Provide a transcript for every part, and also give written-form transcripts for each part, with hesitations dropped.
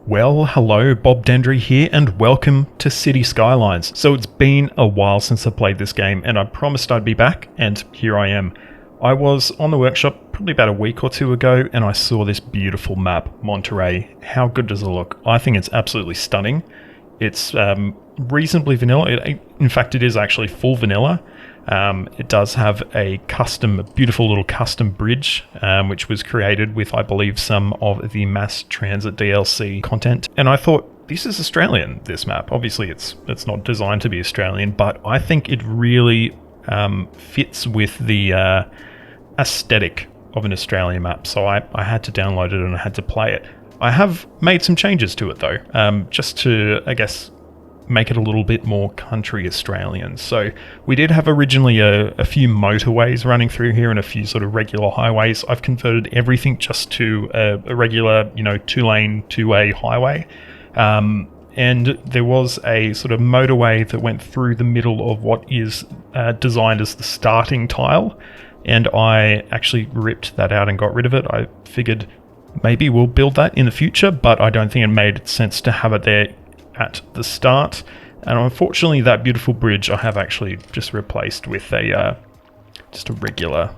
Well, hello, Bob Dendry here, and welcome to Cities Skylines. So it's been a while since I played this game, and I promised I'd be back, and here I am. I was on the workshop probably about a week or two ago, and I saw this beautiful map, Monterey. How good does it look? I think it's absolutely stunning. It's reasonably vanilla. In fact, it is actually full vanilla. It does have a beautiful little custom bridge, which was created with, I believe, some of the mass transit DLC content. And I thought, this is Australian, this map. Obviously, it's not designed to be Australian, but I think it really fits with the aesthetic of an Australian map. So I had to download it and I had to play it. I have made some changes to it, though, just to, I guess, make it a little bit more country Australian. So we did have originally a few motorways running through here and a few sort of regular highways. I've converted everything just to a regular, 2-lane, two-way highway. And there was a sort of motorway that went through the middle of what is designed as the starting tile. And I actually ripped that out and got rid of it. I figured maybe we'll build that in the future, but I don't think it made sense to have it there at the start. And unfortunately, that beautiful bridge I have actually just replaced with just a regular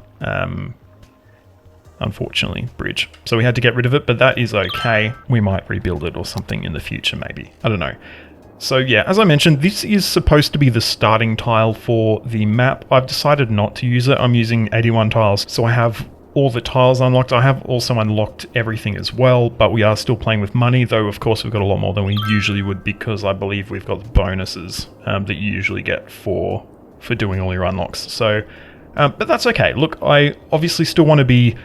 unfortunately bridge, so we had to get rid of it, but that is okay. We might rebuild it or something in the future, maybe, I don't know. So yeah, as I mentioned, this is supposed to be the starting tile for the map. I've decided not to use it. I'm using 81 tiles, so I have all the tiles unlocked. I have also unlocked everything as well, but we are still playing with money, though of course we've got a lot more than we usually would, because I believe we've got the bonuses that you usually get for doing all your unlocks. So, but that's okay. Look, I obviously still want to be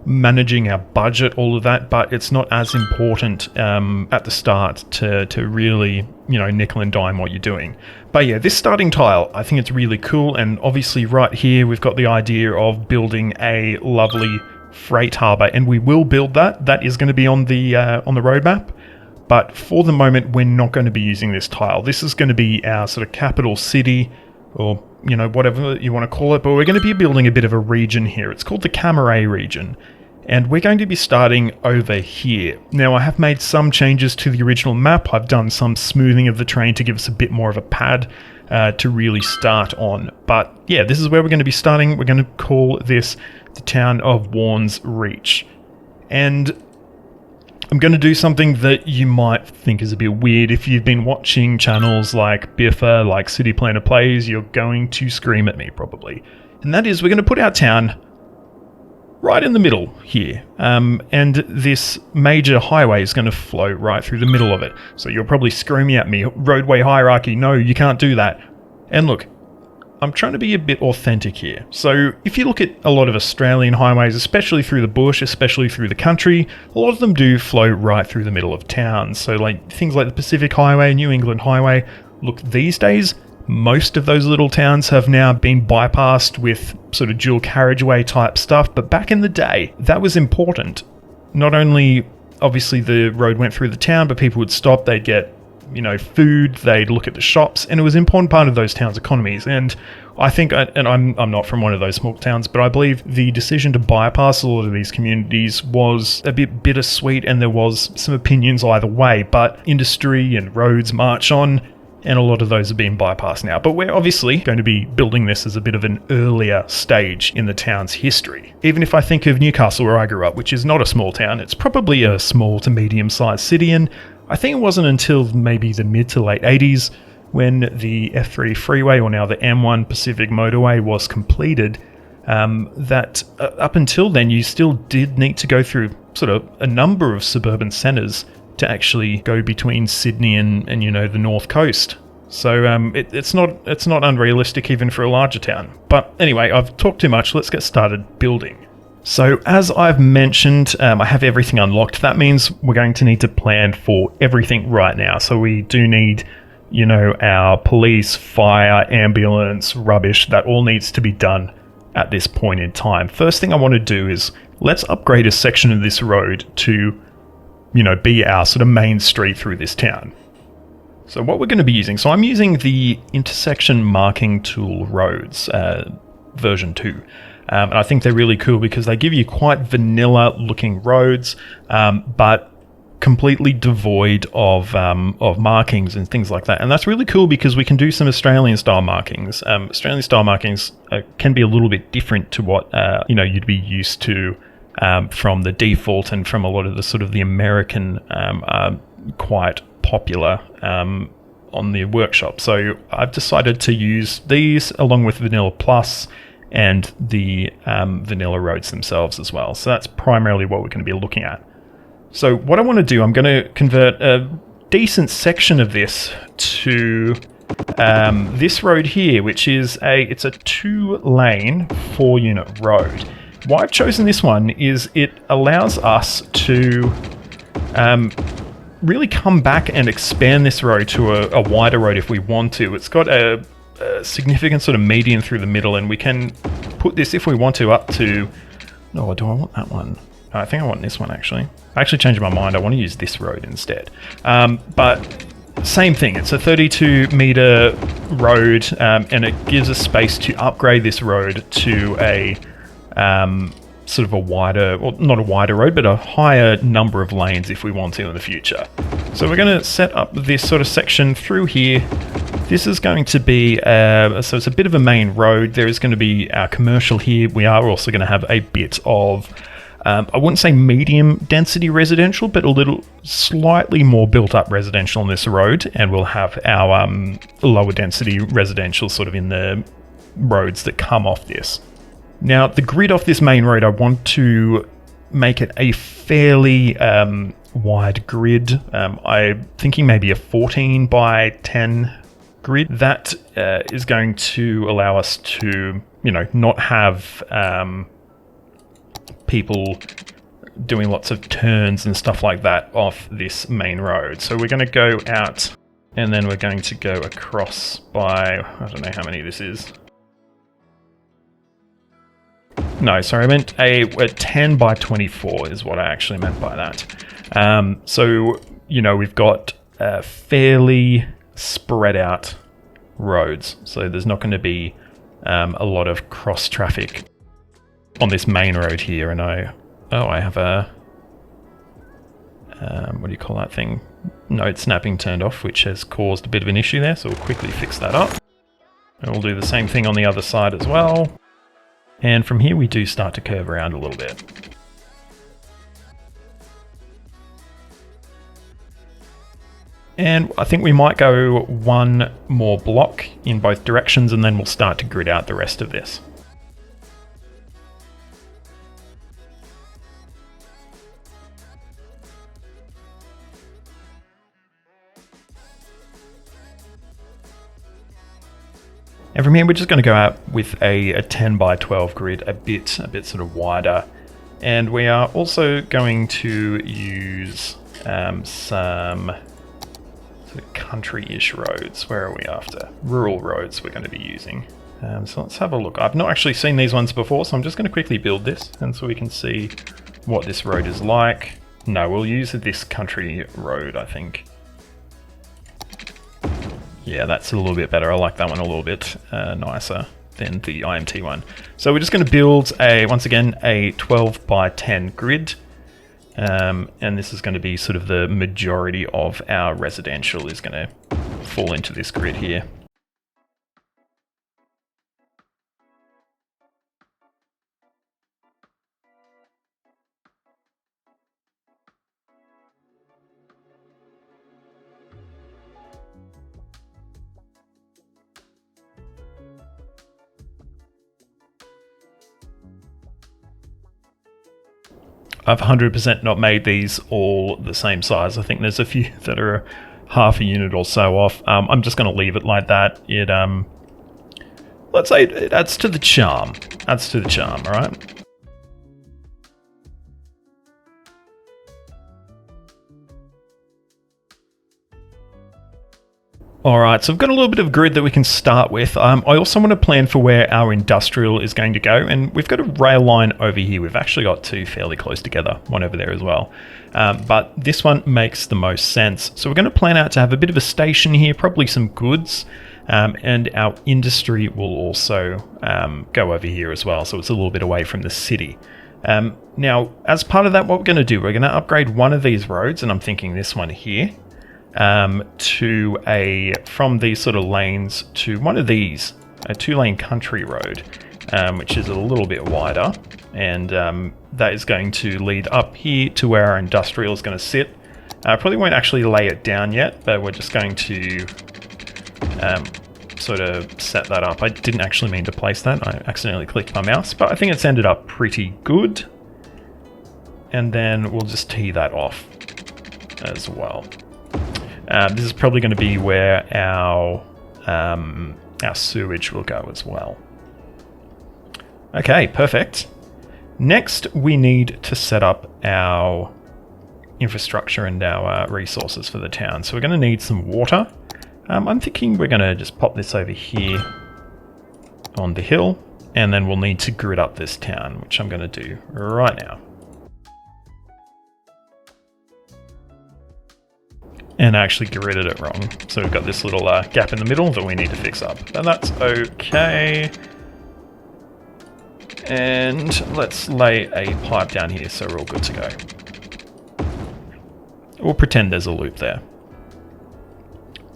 managing our budget, all of that, but it's not as important at the start to really, nickel and dime what you're doing. But yeah, this starting tile, I think it's really cool, and obviously right here we've got the idea of building a lovely freight harbour, and we will build that. That is going to be on the roadmap, but for the moment we're not going to be using this tile. This is going to be our sort of capital city, or whatever you want to call it, but we're going to be building a bit of a region here. It's called the Cammeray region, and we're going to be starting over here. Now, I have made some changes to the original map. I've done some smoothing of the terrain to give us a bit more of a pad to really start on. But yeah, this is where we're going to be starting. We're going to call this the town of Warren's Reach. And I'm going to do something that you might think is a bit weird. If you've been watching channels like Biffa, like City Planner Plays, you're going to scream at me probably. And that is, we're going to put our town right in the middle here. And this major highway is going to flow right through the middle of it. So you're probably screaming at me, roadway hierarchy, no, you can't do that. And look, I'm trying to be a bit authentic here. So if you look at a lot of Australian highways, especially through the bush, especially through the country, a lot of them do flow right through the middle of town. So like things like the Pacific Highway, New England Highway, look, these days, most of those little towns have now been bypassed with sort of dual carriageway type stuff, but back in the day, that was important. Not only, obviously, the road went through the town, but people would stop, they'd get, food, they'd look at the shops, and it was an important part of those towns' economies. And I think, and I'm not from one of those small towns, but I believe the decision to bypass a lot of these communities was a bit bittersweet, and there was some opinions either way, but industry and roads march on, and a lot of those are being bypassed now. But we're obviously going to be building this as a bit of an earlier stage in the town's history. Even if I think of Newcastle, where I grew up, which is not a small town, it's probably a small to medium-sized city, and I think it wasn't until maybe the mid to late 80s when the F3 freeway, or now the M1 Pacific motorway, was completed, that up until then you still did need to go through sort of a number of suburban centres to actually go between Sydney and the North Coast. So it's not unrealistic even for a larger town. But anyway, I've talked too much. Let's get started building. So as I've mentioned, I have everything unlocked. That means we're going to need to plan for everything right now. So we do need, our police, fire, ambulance, rubbish. That all needs to be done at this point in time. First thing I want to do is let's upgrade a section of this road to be our sort of main street through this town. So what we're going to be using, so I'm using the intersection marking tool roads, version 2. And I think they're really cool because they give you quite vanilla looking roads, but completely devoid of markings and things like that. And that's really cool because we can do some Australian style markings. Australian style markings can be a little bit different to what you'd be used to from the default, and from a lot of the sort of the American quite popular on the workshop. So I've decided to use these along with Vanilla Plus and the vanilla roads themselves as well. So that's primarily what we're going to be looking at. So what I want to do, I'm going to convert a decent section of this to this road here, which is it's a 2-lane 4-unit road. Why I've chosen this one is it allows us to really come back and expand this road to a wider road if we want to. It's got a significant sort of median through the middle, and we can put this if we want to up to... Oh, do I want that one? No, I think I want this one actually. I actually changed my mind. I want to use this road instead. But same thing. It's a 32-meter road, and it gives us space to upgrade this road to a sort of a wider, well, not a wider road, but a higher number of lanes if we want to in the future. So we're going to set up this sort of section through here. This is going to be, so it's a bit of a main road. There is going to be our commercial here. We are also going to have a bit of, I wouldn't say medium density residential, but a little slightly more built up residential on this road. And we'll have our lower density residential sort of in the roads that come off this. Now, the grid off this main road, I want to make it a fairly wide grid. I'm thinking maybe a 14 by 10 grid. That is going to allow us to, not have people doing lots of turns and stuff like that off this main road. So we're going to go out, and then we're going to go across by, I don't know how many this is. No, sorry, I meant a 10 by 24 is what I actually meant by that. So, we've got fairly spread out roads. So there's not going to be a lot of cross traffic on this main road here. And I have a, what do you call that thing? Node snapping turned off, which has caused a bit of an issue there. So we'll quickly fix that up. And we'll do the same thing on the other side as well. And from here we do start to curve around a little bit. And I think we might go one more block in both directions, and then we'll start to grid out the rest of this. And from here, we're just going to go out with a 10 by 12 grid, a bit sort of wider. And we are also going to use some sort of country-ish roads. Where are we after? Rural roads we're going to be using. So let's have a look. I've not actually seen these ones before, so I'm just going to quickly build this, and so we can see what this road is like. No, we'll use this country road, I think. Yeah, that's a little bit better. I like that one a little bit nicer than the IMT one. So we're just going to build once again, a 12 by 10 grid. And this is going to be sort of the majority of our residential is going to fall into this grid here. I've 100% not made these all the same size. I think there's a few that are half a unit or so off. I'm just going to leave it like that. It, let's say it adds to the charm. Adds to the charm, all right? Alright, so I've got a little bit of grid that we can start with. I also want to plan for where our industrial is going to go, and we've got a rail line over here. We've actually got two fairly close together, one over there as well. But this one makes the most sense. So we're going to plan out to have a bit of a station here, probably some goods, and our industry will also go over here as well, so it's a little bit away from the city. Now, as part of that, what we're going to do, we're going to upgrade one of these roads, and I'm thinking this one here, from these sort of lanes to one of these, a 2-lane country road, which is a little bit wider, and that is going to lead up here to where our industrial is going to sit. I probably won't actually lay it down yet, but we're just going to sort of set that up. I didn't actually mean to place that. I accidentally clicked my mouse, but I think it's ended up pretty good. And then we'll just tee that off as well. This is probably going to be where our sewage will go as well. Okay, perfect. Next, we need to set up our infrastructure and our resources for the town. So we're going to need some water. I'm thinking we're going to just pop this over here on the hill, and then we'll need to grid up this town, which I'm going to do right now. And I actually gridded it wrong. So we've got this little gap in the middle that we need to fix up. And that's okay. And let's lay a pipe down here so we're all good to go. We'll pretend there's a loop there.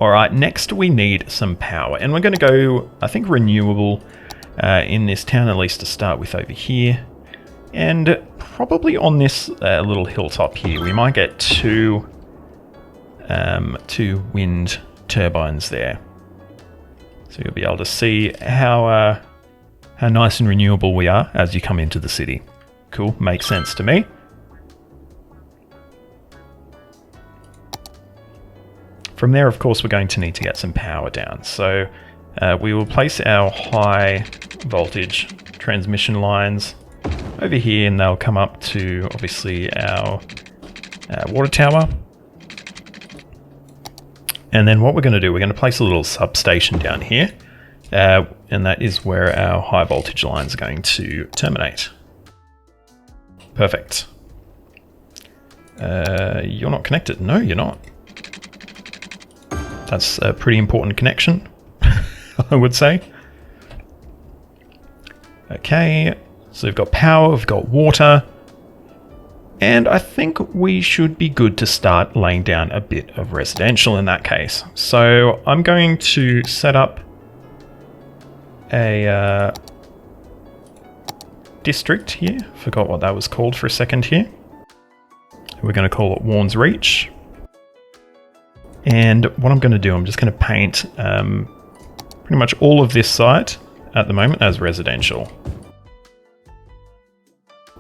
Alright, next we need some power. And we're going to go, I think, renewable in this town, at least to start with over here. And probably on this little hilltop here, we might get two wind turbines there. So you'll be able to see how nice and renewable we are as you come into the city. Cool, makes sense to me. From there, of course, we're going to need to get some power down. So we will place our high voltage transmission lines over here, and they'll come up to, obviously, our water tower. And then what we're going to do, we're going to place a little substation down here, and that is where our high voltage lines are going to terminate. Perfect. You're not connected. No, you're not. That's a pretty important connection, I would say. Okay, so we've got power, we've got water. And I think we should be good to start laying down a bit of residential in that case. So I'm going to set up a district here. Forgot what that was called for a second here. We're going to call it Warren's Reach. And what I'm going to do, I'm just going to paint pretty much all of this site at the moment as residential.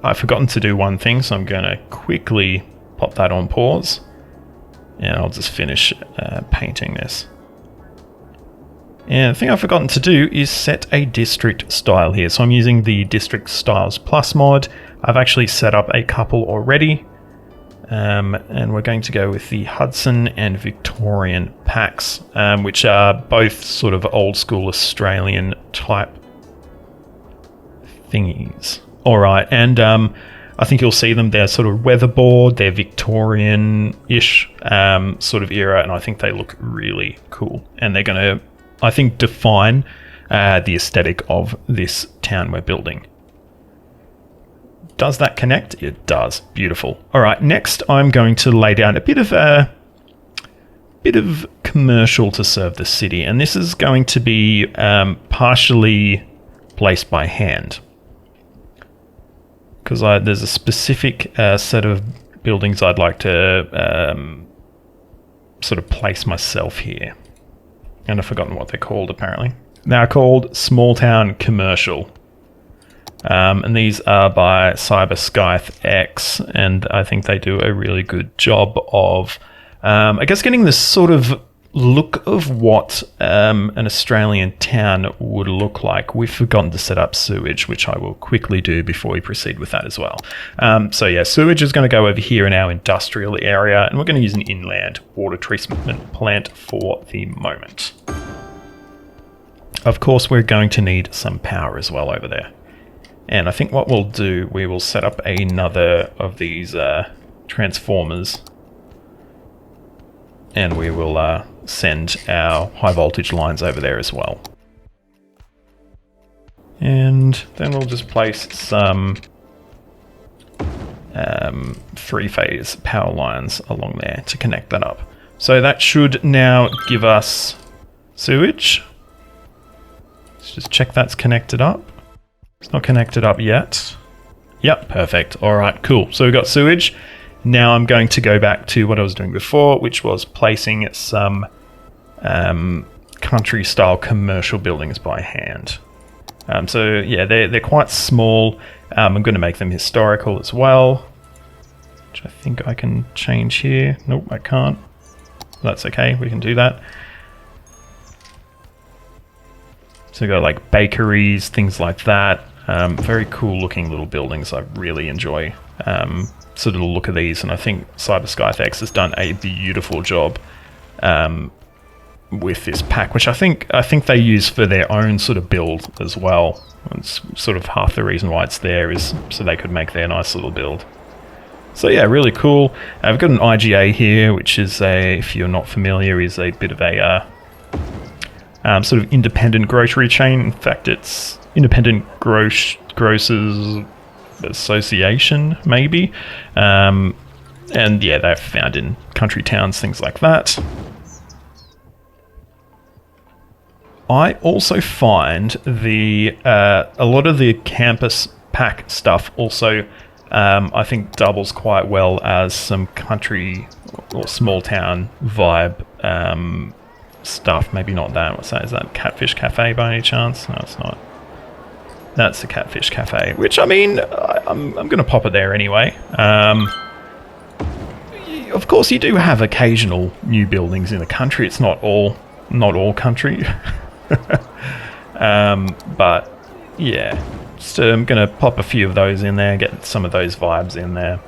I've forgotten to do one thing, so I'm going to quickly pop that on pause, and I'll just finish painting this. And the thing I've forgotten to do is set a district style here. So I'm using the District Styles Plus mod. I've actually set up a couple already, and we're going to go with the Hudson and Victorian packs, which are both sort of old school Australian type thingies. Alright, and I think you'll see them, they're sort of weatherboard, they're Victorian-ish sort of era, and I think they look really cool. And they're going to, I think, define the aesthetic of this town we're building. Does that connect? It does. Beautiful. Alright, next I'm going to lay down a bit of commercial to serve the city, and this is going to be partially placed by hand. Because there's a specific set of buildings I'd like to sort of place myself here. And I've forgotten what they're called, apparently. They're called Small Town Commercial. And these are by Cyberscythe X, and I think they do a really good job of, I guess, getting this sort of look of what an Australian town would look like. We've forgotten to set up sewage, which I will quickly do before we proceed with that as well. So yeah, sewage is going to go over here in our industrial area, and we're going to use an inland water treatment plant for the moment. Of course, we're going to need some power as well over there. And I think what we'll do, we will set up another of these transformers, and we will send our high voltage lines over there as well. And then we'll just place some three-phase power lines along there to connect that up. So that should now give us sewage. Let's just check that's connected up. It's not connected up yet. Yep, perfect. All right, cool. So we've got sewage. Now I'm going to go back to what I was doing before, which was placing some country-style commercial buildings by hand. So yeah, they're quite small. I'm going to make them historical as well, which I think I can change here. Nope, I can't. That's okay, we can do that. So we've got like bakeries, things like that. Very cool looking little buildings. I really enjoy sort of the look of these, and I think Cyber Skythex has done a beautiful job with this pack, which I think they use for their own sort of build as well. It's sort of half the reason why it's there is so they could make their nice little build. So yeah, really cool. I've got an IGA here, which is if you're not familiar, is a bit of a sort of independent grocery chain. In fact, it's Independent Grocers Association, maybe. And yeah, they're found in country towns, things like that. I also find a lot of the campus pack stuff also I think doubles quite well as some country or small town vibe stuff. Maybe not that. What's that? Is that Catfish Cafe by any chance? No, it's not. That's the Catfish Cafe, which I mean, I'm going to pop it there anyway. Of course, you do have occasional new buildings in the country. It's not all country. But yeah, so I'm going to pop a few of those in there, get some of those vibes in there.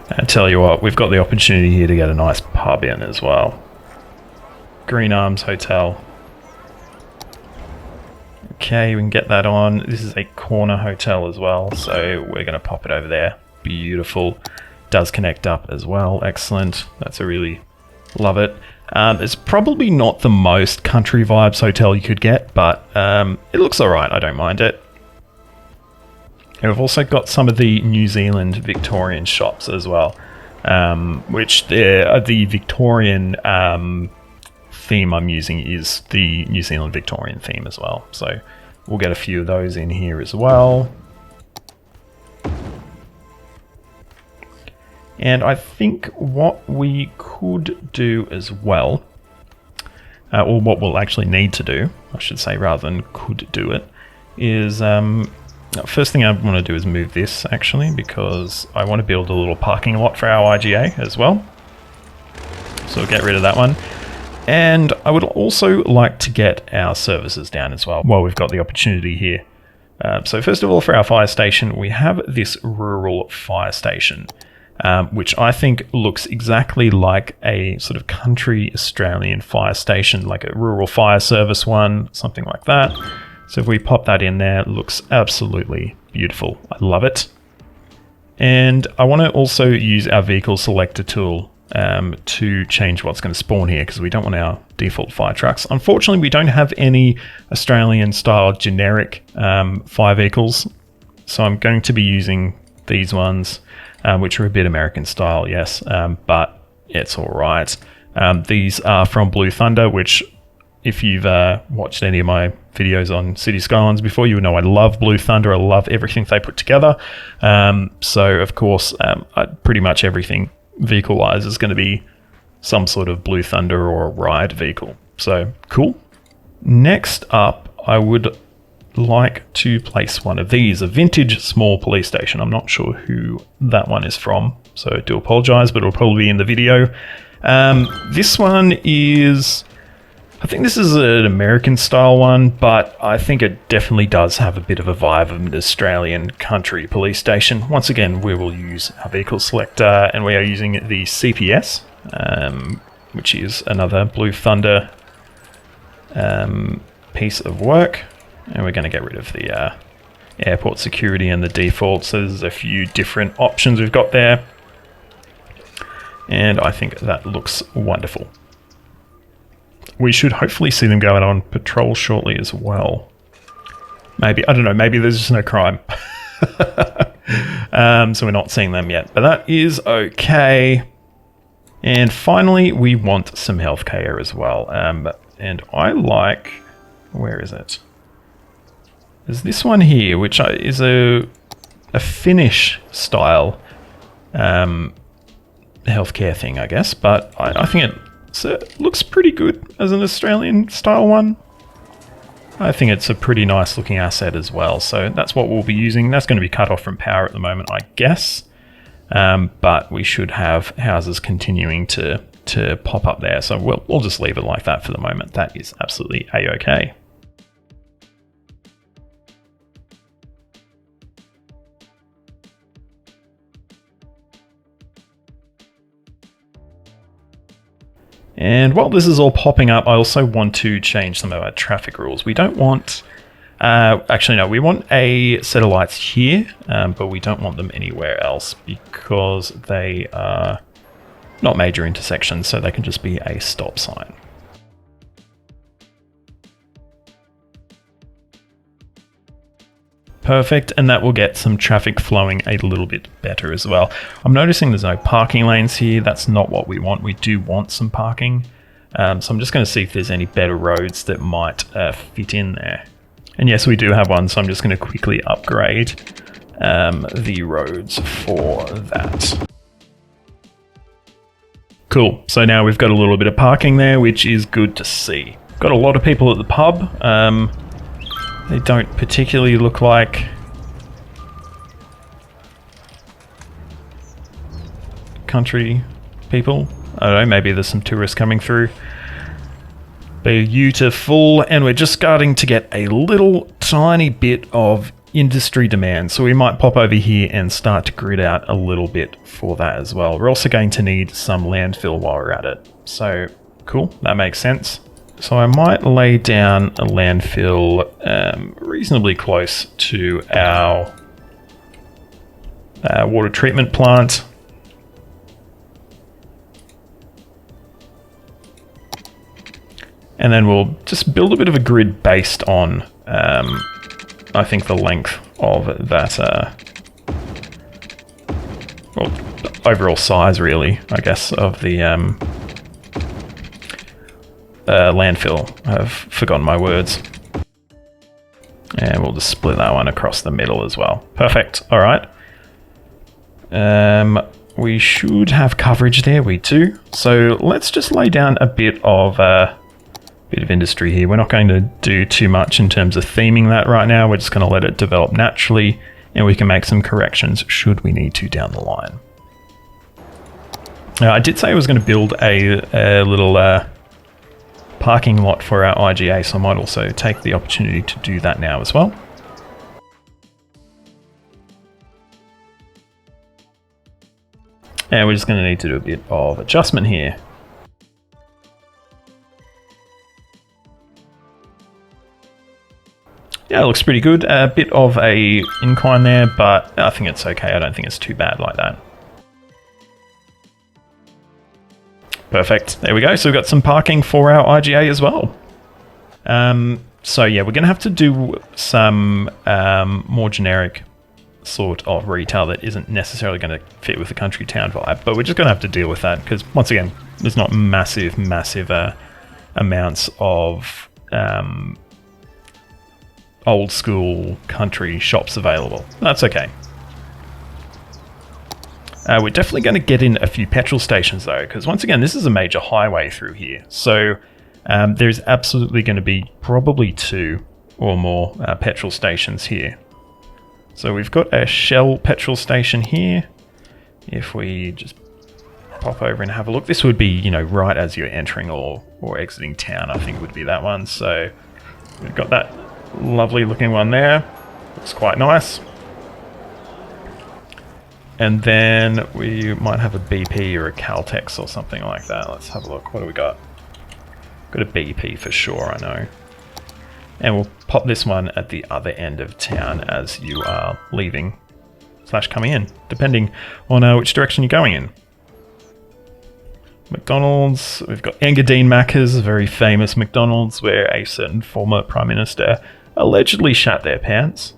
And tell you what, we've got the opportunity here to get a nice pub in as well. Green Arms Hotel. Okay, we can get that on. This is a corner hotel as well, so we're going to pop it over there. Beautiful. Does connect up as well. Excellent. That's a really love it. It's probably not the most country vibes hotel you could get, but it looks alright. I don't mind it. And we've also got some of the New Zealand Victorian shops as well, which the Victorian theme I'm using is the New Zealand Victorian theme as well. So we'll get a few of those in here as well. And I think what we could do as well, or what we'll actually need to do, I should say, rather than could do it, is first thing I want to do is move this actually, because I want to build a little parking lot for our IGA as well. So we'll get rid of that one. And I would also like to get our services down as well while we've got the opportunity here. So first of all, for our fire station, we have this rural fire station, which I think looks exactly like a sort of country Australian fire station, like a rural fire service one, something like that. So if we pop that in there, it looks absolutely beautiful. I love it. And I want to also use our vehicle selector tool to change what's going to spawn here, because we don't want our default fire trucks. Unfortunately, we don't have any Australian style generic fire vehicles, so I'm going to be using these ones, which are a bit American style, yes, but it's all right. These are from Blue Thunder, which if you've watched any of my videos on Cities Skylines before, you would know I love Blue Thunder. I love everything they put together. So of course, pretty much everything vehicle-wise is going to be some sort of Blue Thunder or Ryde vehicle. So cool. Next up, I would like to place one of these, a vintage small police station. I'm not sure who that one is from, so I do apologize, but it'll probably be in the video. This one is, I think this is an American style one, but I think it definitely does have a bit of a vibe of an Australian country police station. Once again, we will use our vehicle selector, and we are using the CPS, which is another Blue Thunder piece of work. And we're going to get rid of the airport security and the default. So there's a few different options we've got there. And I think that looks wonderful. We should hopefully see them going on patrol shortly as well. Maybe, I don't know, maybe there's just no crime. So we're not seeing them yet, but that is okay. And finally, we want some healthcare as well. And I like... Where is it? There's this one here, which is a Finnish style healthcare thing, I guess. But I think it looks pretty good as an Australian style one. I think it's a pretty nice looking asset as well. So that's what we'll be using. That's going to be cut off from power at the moment, I guess. But we should have houses continuing to pop up there. So we'll just leave it like that for the moment. That is absolutely a-okay. And while this is all popping up, I also want to change some of our traffic rules. We don't want... actually, no, we want a set of lights here, but we don't want them anywhere else because they are not major intersections, so they can just be a stop sign. Perfect, and that will get some traffic flowing a little bit better as well. I'm noticing there's no parking lanes here. That's not what we want. We do want some parking. So I'm just going to see if there's any better roads that might fit in there. And yes, we do have one, so I'm just going to quickly upgrade the roads for that. Cool, so now we've got a little bit of parking there, which is good to see. Got a lot of people at the pub. They don't particularly look like country people. I don't know, maybe there's some tourists coming through. Beautiful, and we're just starting to get a little tiny bit of industry demand, so we might pop over here and start to grid out a little bit for that as well. We're also going to need some landfill while we're at it, so cool, that makes sense. So I might lay down a landfill reasonably close to our water treatment plant. And then we'll just build a bit of a grid based on, I think, the length of that, well, overall size, really, I guess, of the landfill. I've forgotten my words. And we'll just split that one across the middle as well. Perfect. All right. We should have coverage there. We do. So let's just lay down a bit of industry here. We're not going to do too much in terms of theming that right now. We're just going to let it develop naturally, and we can make some corrections should we need to down the line. I did say I was going to build a little parking lot for our IGA, so I might also take the opportunity to do that now as well. And we're just going to need to do a bit of adjustment here. Yeah, it looks pretty good. A bit of a incline there, but I think it's okay. I don't think it's too bad like that. Perfect. There we go. So we've got some parking for our IGA as well. So yeah, we're going to have to do some more generic sort of retail that isn't necessarily going to fit with the country town vibe, but we're just going to have to deal with that because, once again, there's not massive amounts of old school country shops available. That's okay. We're definitely going to get in a few petrol stations though, because once again, this is a major highway through here. So there's absolutely going to be probably 2 or more petrol stations here. So we've got a Shell petrol station here. If we just pop over and have a look, this would be, you know, right as you're entering or exiting town, I think would be that one. So we've got that lovely looking one there. Looks quite nice. And then we might have a BP or a Caltex or something like that. Let's have a look. What do we got? Got a BP for sure, I know. And we'll pop this one at the other end of town as you are leaving / coming in, depending on which direction you're going in. McDonald's, we've got Engadine Macca's, a very famous McDonald's where a certain former Prime Minister allegedly shat their pants.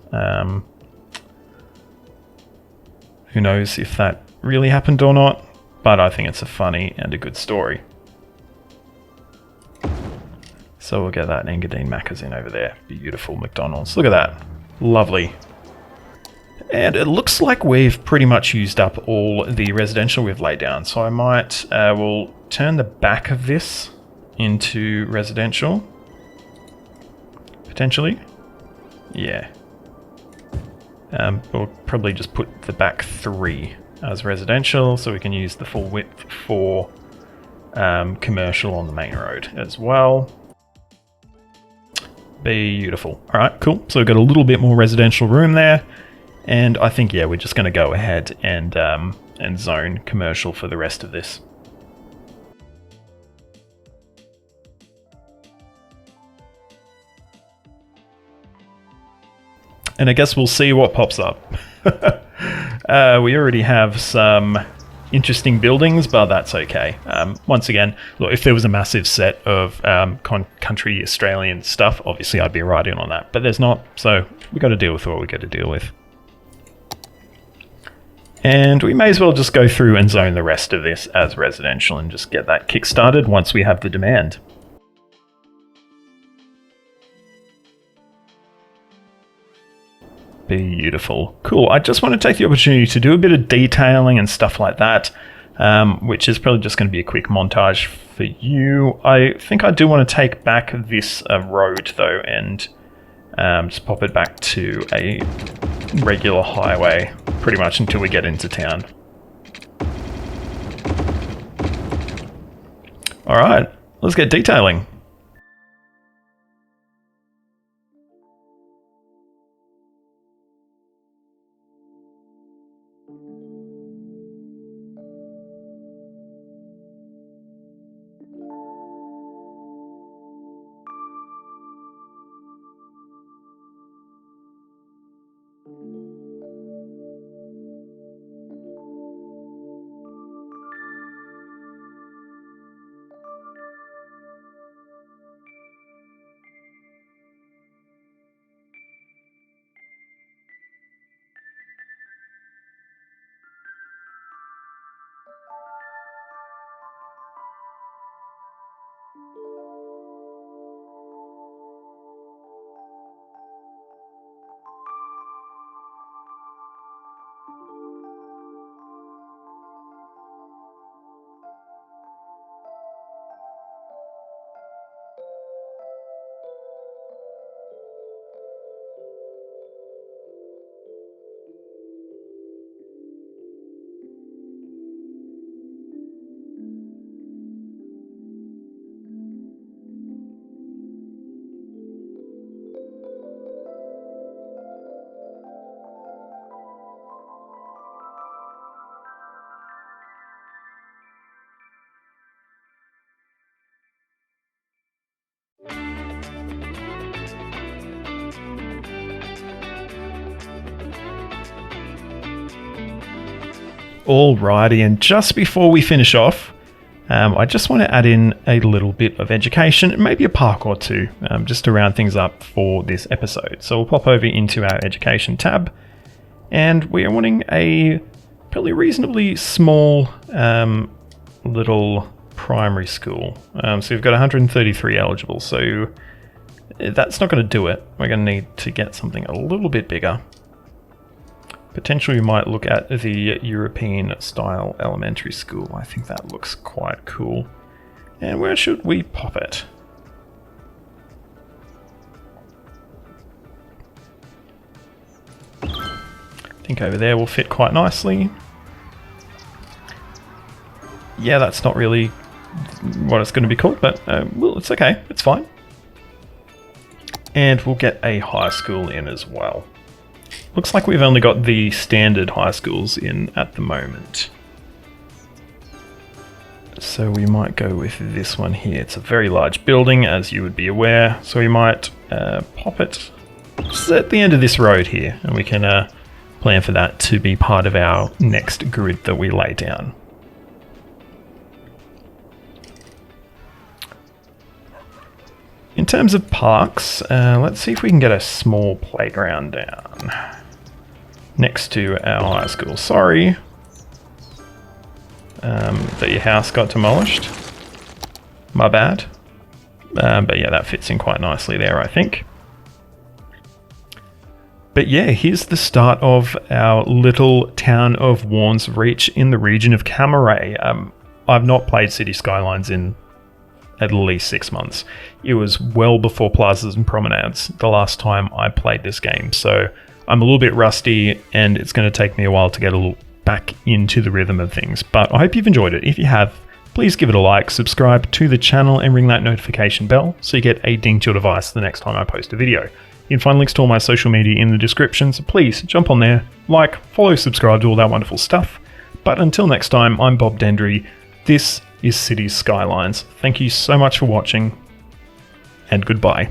Who knows if that really happened or not, but I think it's a funny and a good story. So we'll get that Engadine Macca's in over there. Beautiful McDonald's. Look at that. Lovely. And it looks like we've pretty much used up all the residential we've laid down. So I might, we'll turn the back of this into residential. Potentially. Yeah. We'll probably just put the back 3 as residential so we can use the full width for commercial on the main road as well. Beautiful. Alright, cool. So we've got a little bit more residential room there. And I think, yeah, we're just going to go ahead and zone commercial for the rest of this. And I guess we'll see what pops up. We already have some interesting buildings, but that's okay. Once again, look, if there was a massive set of country Australian stuff, obviously I'd be right in on that. But there's not, so we've got to deal with what we got to deal with. And we may as well just go through and zone the rest of this as residential and just get that kick-started once we have the demand. Beautiful. Cool. I just want to take the opportunity to do a bit of detailing and stuff like that, which is probably just going to be a quick montage for you. I think I do want to take back this road, though, and just pop it back to a regular highway, pretty much until we get into town. All right, let's get detailing. Alrighty, and just before we finish off, I just want to add in a little bit of education, maybe a park or two, just to round things up for this episode. So we'll pop over into our education tab, and we are wanting a probably reasonably small little primary school. So we've got 133 eligible, so that's not going to do it. We're going to need to get something a little bit bigger. Potentially we might look at the European style elementary school. I think that looks quite cool. And where should we pop it? I think over there will fit quite nicely. Yeah, that's not really what it's going to be called, but well, it's okay. It's fine. And we'll get a high school in as well. Looks like we've only got the standard high schools in at the moment. So we might go with this one here. It's a very large building, as you would be aware. So we might pop it just at the end of this road here, and we can plan for that to be part of our next grid that we lay down. In terms of parks, let's see if we can get a small playground down. next to our high school. Sorry that your house got demolished. My bad. But yeah, that fits in quite nicely there, I think. But yeah, here's the start of our little town of Warns Reach in the region of Cammeray. I've not played Cities Skylines in at least 6 months. It was well before Plazas and Promenades the last time I played this game, so I'm a little bit rusty and it's going to take me a while to get a little back into the rhythm of things. But I hope you've enjoyed it. If you have, please give it a like, subscribe to the channel and ring that notification bell so you get a ding to your device the next time I post a video. You can find links to all my social media in the description, so please jump on there, like, follow, subscribe to all that wonderful stuff. But until next time, I'm Bob Dendry. This is Cities Skylines. Thank you so much for watching, and goodbye.